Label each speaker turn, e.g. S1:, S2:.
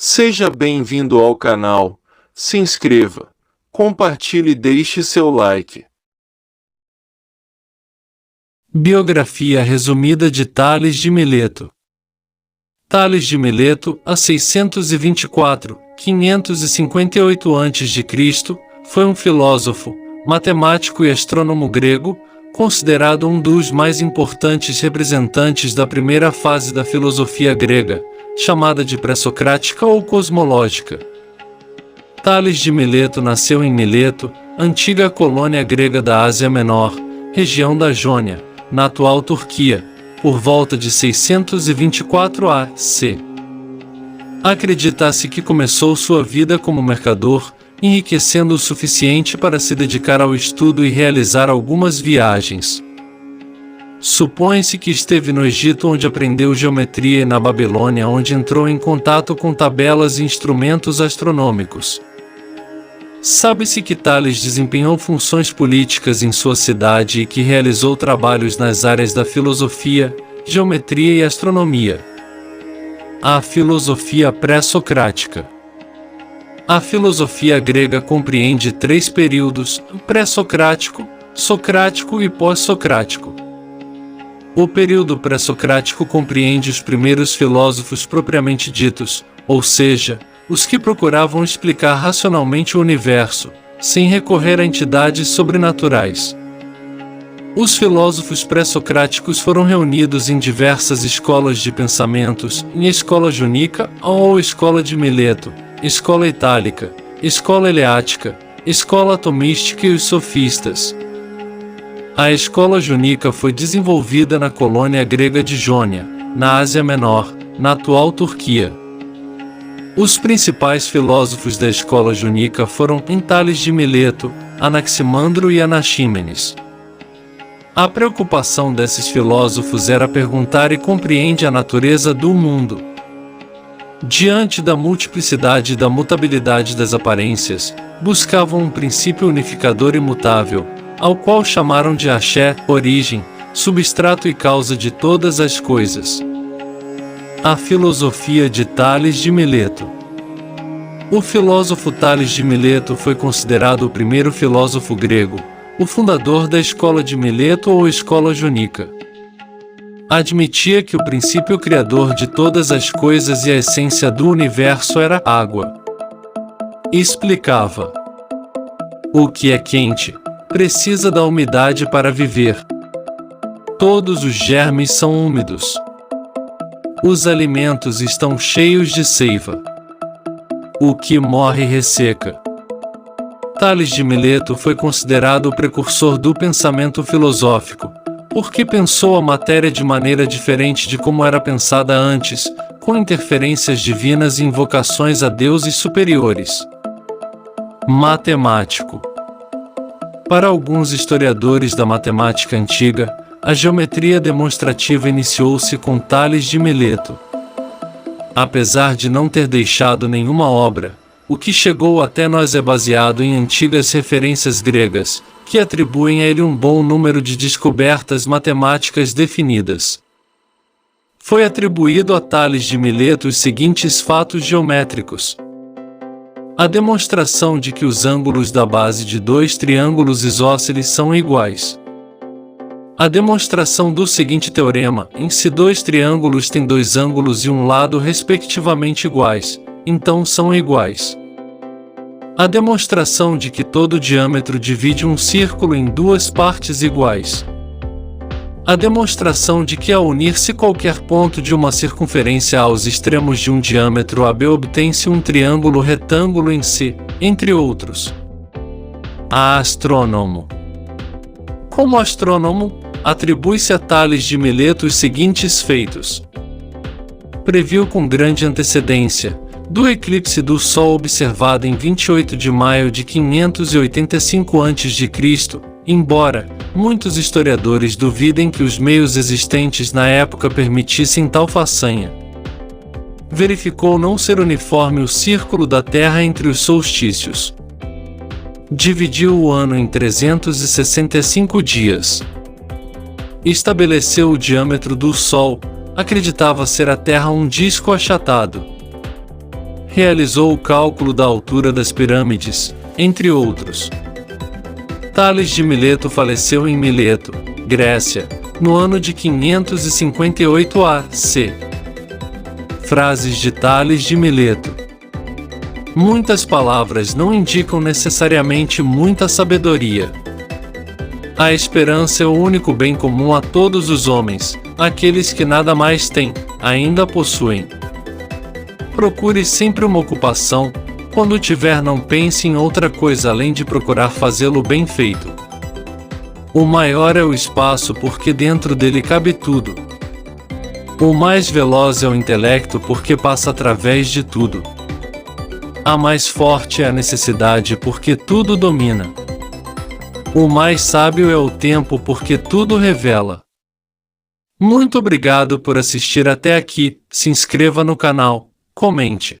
S1: Seja bem-vindo ao canal, se inscreva, compartilhe e deixe seu like.
S2: Biografia resumida de Tales de Mileto. Tales de Mileto, a 624-558 a.C., foi um filósofo, matemático e astrônomo grego, considerado um dos mais importantes representantes da primeira fase da filosofia grega, chamada de pré-socrática ou cosmológica. Tales de Mileto nasceu em Mileto, antiga colônia grega da Ásia Menor, região da Jônia, na atual Turquia, por volta de 624 a.C. Acredita-se que começou sua vida como mercador, enriquecendo o suficiente para se dedicar ao estudo e realizar algumas viagens. Supõe-se que esteve no Egito, onde aprendeu geometria, e na Babilônia, onde entrou em contato com tabelas e instrumentos astronômicos. Sabe-se que Tales desempenhou funções políticas em sua cidade e que realizou trabalhos nas áreas da filosofia, geometria e astronomia. A filosofia pré-socrática. A filosofia grega compreende 3 períodos: pré-socrático, socrático e pós-socrático. O período pré-socrático compreende os primeiros filósofos propriamente ditos, ou seja, os que procuravam explicar racionalmente o universo, sem recorrer a entidades sobrenaturais. Os filósofos pré-socráticos foram reunidos em diversas escolas de pensamentos, em Escola Jônica ou Escola de Mileto, Escola Itálica, Escola Eleática, Escola Tomística e os sofistas. A Escola Jônica foi desenvolvida na colônia grega de Jônia, na Ásia Menor, na atual Turquia. Os principais filósofos da Escola Jônica foram Tales de Mileto, Anaximandro e Anaxímenes. A preocupação desses filósofos era perguntar e compreender a natureza do mundo. Diante da multiplicidade e da mutabilidade das aparências, buscavam um princípio unificador imutável, ao qual chamaram de Axé, origem, substrato e causa de todas as coisas. A filosofia de Tales de Mileto. O filósofo Tales de Mileto foi considerado o primeiro filósofo grego, o fundador da Escola de Mileto ou Escola Jônica. Admitia que o princípio criador de todas as coisas e a essência do universo era água. Explicava: o que é quente precisa da umidade para viver. Todos os germes são úmidos. Os alimentos estão cheios de seiva. O que morre resseca. Tales de Mileto foi considerado o precursor do pensamento filosófico, porque pensou a matéria de maneira diferente de como era pensada antes, com interferências divinas e invocações a deuses superiores. Matemático. Para alguns historiadores da matemática antiga, a geometria demonstrativa iniciou-se com Tales de Mileto. Apesar de não ter deixado nenhuma obra, o que chegou até nós é baseado em antigas referências gregas, que atribuem a ele um bom número de descobertas matemáticas definidas. Foi atribuído a Tales de Mileto os seguintes fatos geométricos: a demonstração de que os ângulos da base de 2 triângulos isósceles são iguais. A demonstração do seguinte teorema: se 2 triângulos têm 2 ângulos e um lado respectivamente iguais, então são iguais. A demonstração de que todo diâmetro divide um círculo em 2 partes iguais. A demonstração de que ao unir-se qualquer ponto de uma circunferência aos extremos de um diâmetro AB obtém-se um triângulo retângulo em C, entre outros. A astrônomo. Como astrônomo, atribui-se a Tales de Mileto os seguintes feitos: previu com grande antecedência, do eclipse do Sol observado em 28 de maio de 585 a.C., embora muitos historiadores duvidem que os meios existentes na época permitissem tal façanha. Verificou não ser uniforme o círculo da Terra entre os solstícios. Dividiu o ano em 365 dias. Estabeleceu o diâmetro do Sol, acreditava ser a Terra um disco achatado. realizou o cálculo da altura das pirâmides, entre outros. Tales de Mileto faleceu em Mileto, Grécia, no ano de 558 a.C. Frases de Tales de Mileto. Muitas palavras não indicam necessariamente muita sabedoria. A esperança é o único bem comum a todos os homens, aqueles que nada mais têm, ainda possuem. Procure sempre uma ocupação, quando tiver não pense em outra coisa além de procurar fazê-lo bem feito. O maior é o espaço porque dentro dele cabe tudo. O mais veloz é o intelecto porque passa através de tudo. A mais forte é a necessidade porque tudo domina. O mais sábio é o tempo porque tudo revela. Muito obrigado por assistir até aqui, se inscreva no canal, comente.